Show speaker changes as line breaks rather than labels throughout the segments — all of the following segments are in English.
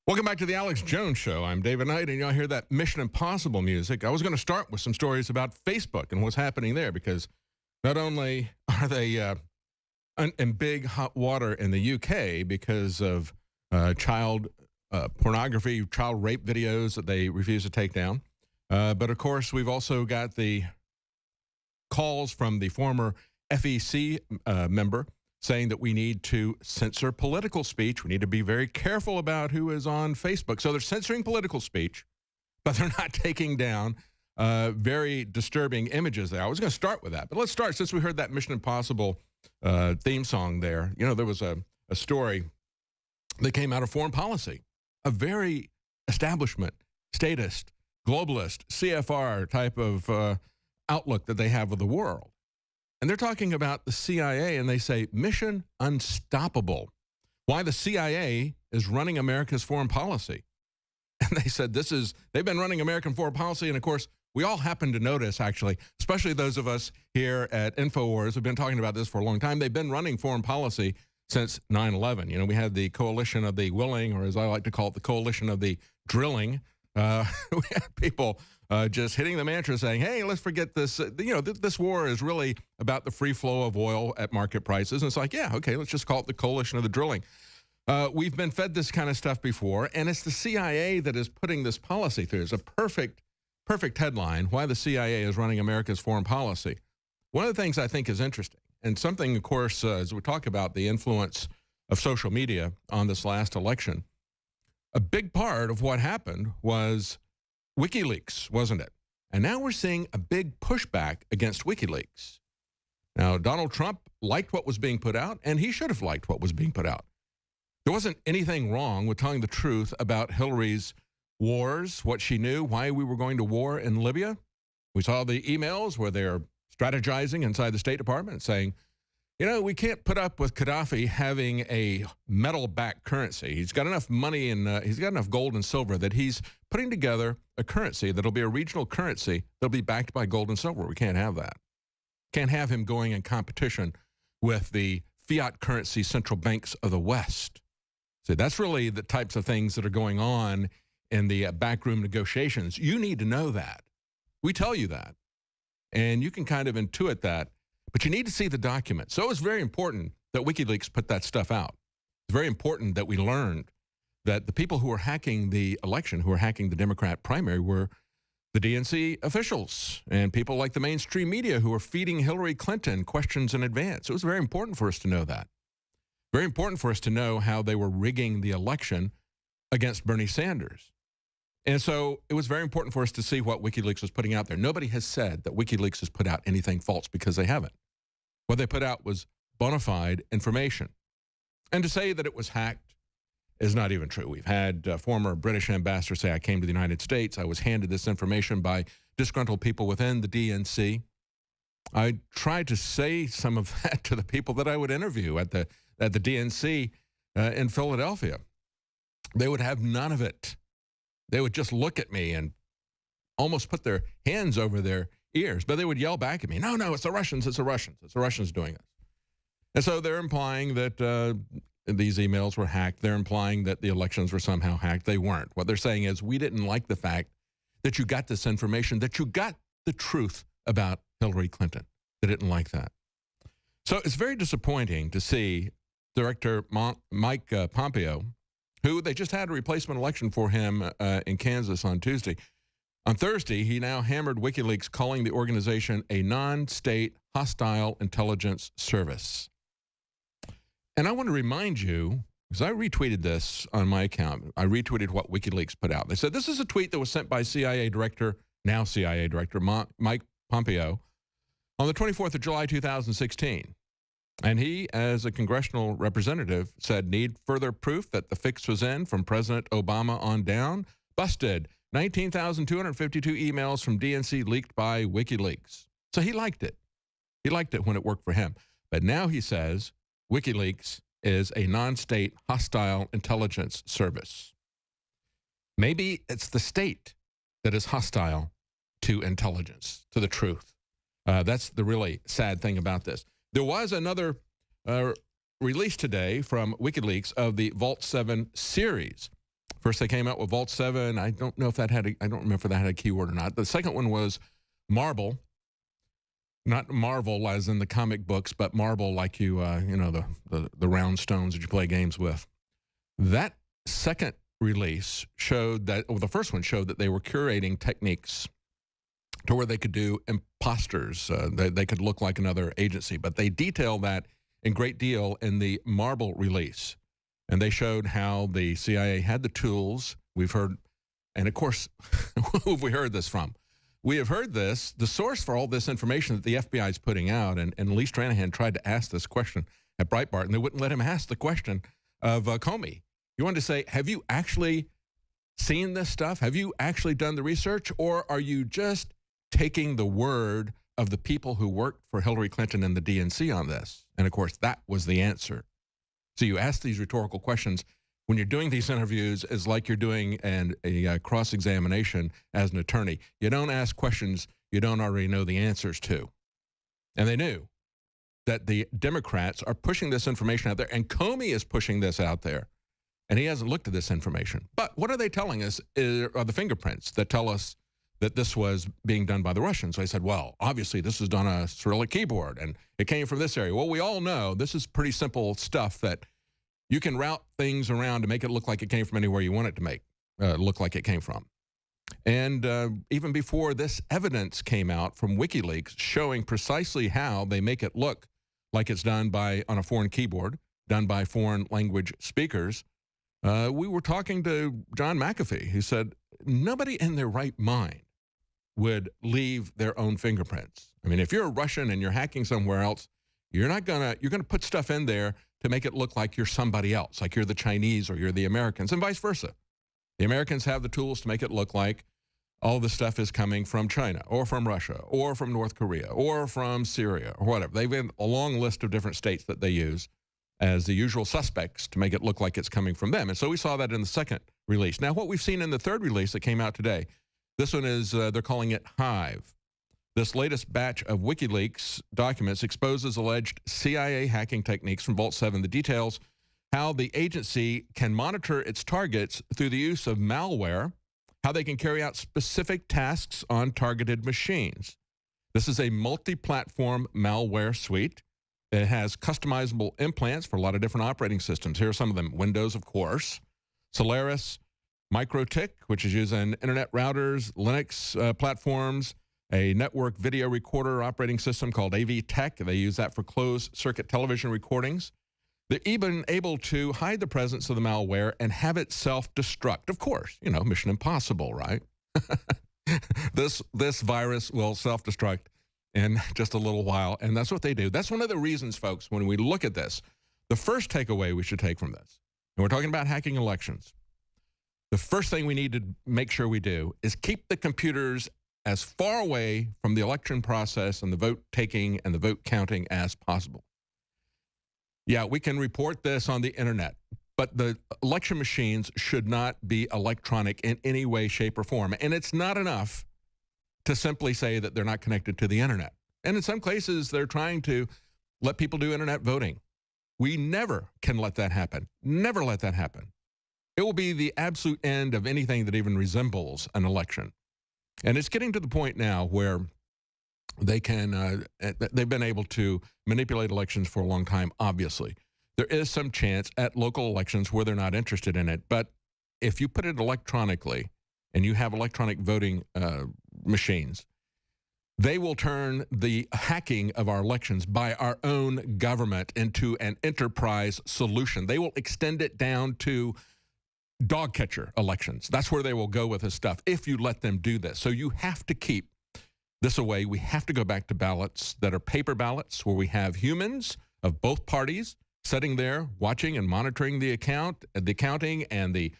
Welcome back to the Alex Jones Show. I'm David Knight, and y'all hear that Mission Impossible music. I was going to start with some stories about Facebook and what's happening there, because not only are they in big hot water in the UK because of child pornography, child rape videos that they refuse to take down, but of course we've also got the calls from the former FEC member saying that we need to censor political speech. We need to be very careful about who is on Facebook. So they're censoring political speech, but they're not taking down very disturbing images there. I was going to start with that, but let's start, since we heard that Mission Impossible theme song there. You know, there was a story that came out of foreign policy, a very establishment, statist, globalist, CFR type of outlook that they have of the world. And they're talking about the CIA, and they say, mission unstoppable. Why the CIA is running America's foreign policy. And they said they've been running American foreign policy, and of course, we all happen to notice, actually, especially those of us here at InfoWars who've been talking about this for a long time. They've been running foreign policy since 9/11. You know, we had the coalition of the willing, or as I like to call it, the coalition of the drilling. We had people just hitting the mantra saying, hey, let's forget this. You know, this war is really about the free flow of oil at market prices. And it's like, yeah, okay, let's just call it the coalition of the drilling. We've been fed this kind of stuff before, and it's the CIA that is putting this policy through. It's a perfect headline, why the CIA is running America's foreign policy. One of the things I think is interesting, and something, of course, as we talk about the influence of social media on this last election, a big part of what happened was WikiLeaks, wasn't it? And now we're seeing a big pushback against WikiLeaks. Now, Donald Trump liked what was being put out, and he should have liked what was being put out. There wasn't anything wrong with telling the truth about Hillary's wars, what she knew, why we were going to war in Libya. We saw the emails where they're strategizing inside the State Department, saying, you know, we can't put up with Gaddafi having a metal-backed currency. He's got enough money and he's got enough gold and silver that he's putting together a currency that'll be a regional currency that'll be backed by gold and silver. We can't have that. Can't have him going in competition with the fiat currency central banks of the West. So that's really the types of things that are going on in the backroom negotiations. You need to know that. We tell you that. And you can kind of intuit that. But you need to see the document. So it was very important that WikiLeaks put that stuff out. It's very important that we learned that the people who were hacking the election, who were hacking the Democrat primary, were the DNC officials and people like the mainstream media who were feeding Hillary Clinton questions in advance. It was very important for us to know that. Very important for us to know how they were rigging the election against Bernie Sanders. And so it was very important for us to see what WikiLeaks was putting out there. Nobody has said that WikiLeaks has put out anything false, because they haven't. What they put out was bona fide information. And to say that it was hacked is not even true. We've had former British ambassadors say, I came to the United States, I was handed this information by disgruntled people within the DNC. I tried to say some of that to the people that I would interview at the DNC in Philadelphia. They would have none of it. They would just look at me and almost put their hands over their ears, but they would yell back at me, no, it's the Russians, it's the Russians, it's the Russians doing this. And so they're implying that these emails were hacked. They're implying that the elections were somehow hacked. They weren't. What they're saying is, we didn't like the fact that you got this information, that you got the truth about Hillary Clinton. They didn't like that. So it's very disappointing to see Director Mike Pompeo, who they just had a replacement election for him in Kansas on Tuesday. On Thursday, he now hammered WikiLeaks, calling the organization a non-state hostile intelligence service. And I want to remind you, because I retweeted this on my account, I retweeted what WikiLeaks put out. They said, this is a tweet that was sent by CIA Director, now CIA Director, Mike Pompeo, on the 24th of July, 2016. And he, as a congressional representative, said, need further proof that the fix was in from President Obama on down? Busted. 19,252 emails from DNC leaked by WikiLeaks. So he liked it. He liked it when it worked for him. But now he says WikiLeaks is a non-state hostile intelligence service. Maybe it's the state that is hostile to intelligence, to the truth. That's the really sad thing about this. There was another release today from WikiLeaks of the Vault 7 series. First, they came out with Vault 7. I don't know if that had I don't remember if that had a keyword or not. The second one was Marble. Not Marvel as in the comic books, but marble like you know, the round stones that you play games with. That second release showed that, well, the first one showed that they were curating techniques to where they could do imposters. They could look like another agency, but they detailed that in great deal in the Marble release. And they showed how the CIA had the tools. We've heard, and of course, who have we heard this from? We have heard this, the source for all this information that the FBI is putting out, and Lee Stranahan tried to ask this question at Breitbart, and they wouldn't let him ask the question of Comey. He wanted to say, have you actually seen this stuff? Have you actually done the research? Or are you just taking the word of the people who worked for Hillary Clinton and the DNC on this? And of course, that was the answer. So you ask these rhetorical questions when you're doing these interviews, is like you're doing a cross-examination as an attorney. You don't ask questions you don't already know the answers to. And they knew that the Democrats are pushing this information out there, and Comey is pushing this out there, and he hasn't looked at this information. But what are they telling us are the fingerprints that tell us that this was being done by the Russians. So I said, well, obviously this was done on a Cyrillic keyboard, and it came from this area. Well, we all know this is pretty simple stuff that you can route things around to make it look like it came from anywhere you want it to make look like it came from. And even before this evidence came out from WikiLeaks showing precisely how they make it look like it's done on a foreign keyboard, done by foreign language speakers, we were talking to John McAfee, who said nobody in their right mind would leave their own fingerprints. I mean, if you're a Russian and you're hacking somewhere else, you're gonna put stuff in there to make it look like you're somebody else, like you're the Chinese or you're the Americans, and vice versa. The Americans have the tools to make it look like all this stuff is coming from China or from Russia or from North Korea or from Syria or whatever. They've got a long list of different states that they use as the usual suspects to make it look like it's coming from them. And so we saw that in the second release. Now, what we've seen in the third release that came out today, this one is, they're calling it HIVE. This latest batch of WikiLeaks documents exposes alleged CIA hacking techniques from Vault 7. The details how the agency can monitor its targets through the use of malware, how they can carry out specific tasks on targeted machines. This is a multi-platform malware suite. It has customizable implants for a lot of different operating systems. Here are some of them. Windows, of course. Solaris, MikroTik, which is used in internet routers, Linux platforms, a network video recorder operating system called AV-Tech. They use that for closed-circuit television recordings. They're even able to hide the presence of the malware and have it self-destruct. Of course, you know, Mission Impossible, right? This virus will self-destruct in just a little while, and that's what they do. That's one of the reasons, folks, when we look at this, the first takeaway we should take from this, and we're talking about hacking elections, the first thing we need to make sure we do is keep the computers as far away from the election process and the vote taking and the vote counting as possible. Yeah, we can report this on the internet, but the election machines should not be electronic in any way, shape, or form. And it's not enough to simply say that they're not connected to the internet. And in some cases, they're trying to let people do internet voting. We never can let that happen. Never let that happen. It will be the absolute end of anything that even resembles an election. And it's getting to the point now where they can, they've been able to manipulate elections for a long time, obviously. There is some chance at local elections where they're not interested in it. But if you put it electronically and you have electronic voting machines, they will turn the hacking of our elections by our own government into an enterprise solution. They will extend it down to dog catcher elections. That's where they will go with this stuff if you let them do this. So you have to keep this away. We have to go back to ballots that are paper ballots where we have humans of both parties sitting there watching and monitoring the counting and the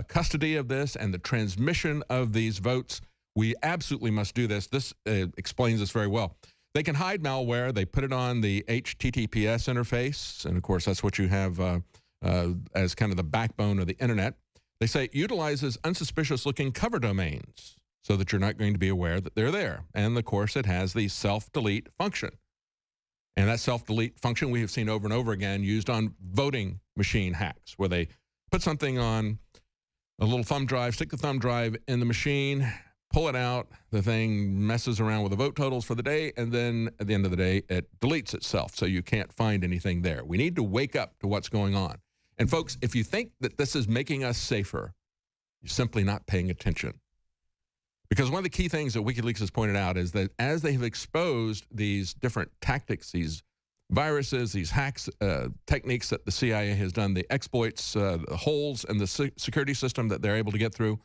custody of this and the transmission of these votes. We absolutely must do this. This explains this very well. They can hide malware. They put it on the HTTPS interface. And of course, that's what you have as kind of the backbone of the internet. They say it utilizes unsuspicious looking cover domains so that you're not going to be aware that they're there. And of course, it has the self-delete function. And that self-delete function we have seen over and over again used on voting machine hacks, where they put something on a little thumb drive, stick the thumb drive in the machine, pull it out, the thing messes around with the vote totals for the day, and then at the end of the day, it deletes itself, so you can't find anything there. We need to wake up to what's going on. And folks, if you think that this is making us safer, you're simply not paying attention. Because one of the key things that WikiLeaks has pointed out is that as they have exposed these different tactics, these viruses, these hacks, techniques that the CIA has done, the exploits, the holes in the security system that they're able to get through,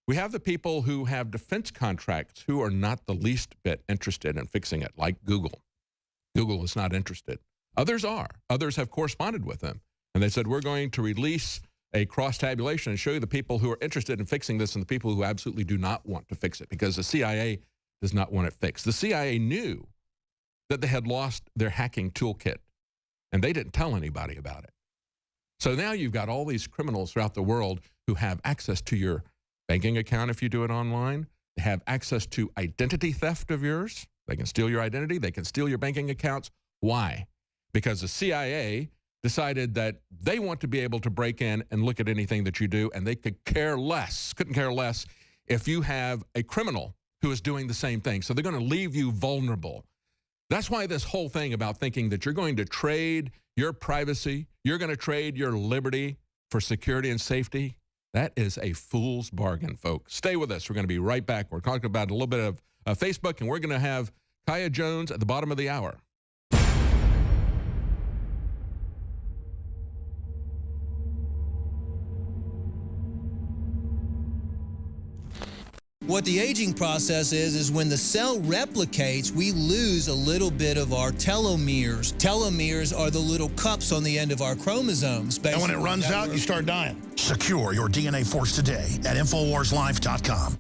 we have the people who have defense contracts who are not the least bit interested in fixing it, like Google. Google is not interested. Others are. Others have corresponded with them. And they said, we're going to release a cross-tabulation and show you the people who are interested in fixing this and the people who absolutely do not want to fix it, because the CIA does not want it fixed. The CIA knew that they had lost their hacking toolkit, and they didn't tell anybody about it. So now you've got all these criminals throughout the world who have access to your banking account if you do it online. They have access to identity theft of yours. They can steal your identity. They can steal your banking accounts. Why? Because the CIA decided that they want to be able to break in and look at anything that you do, and they couldn't care less if you have a criminal who is doing the same thing. So they're going to leave you vulnerable. That's why this whole thing about thinking that you're going to trade your privacy, you're going to trade your liberty for security and safety, that is a fool's bargain, folks. Stay with us. We're going to be right back. We're talking about a little bit of Facebook, and we're going to have Kaya Jones at the bottom of the hour.
What the aging process is when the cell replicates, we lose a little bit of our telomeres. Telomeres are the little cups on the end of our chromosomes.
And when it runs out, you start dying. Secure your DNA force today at InfoWarsLife.com.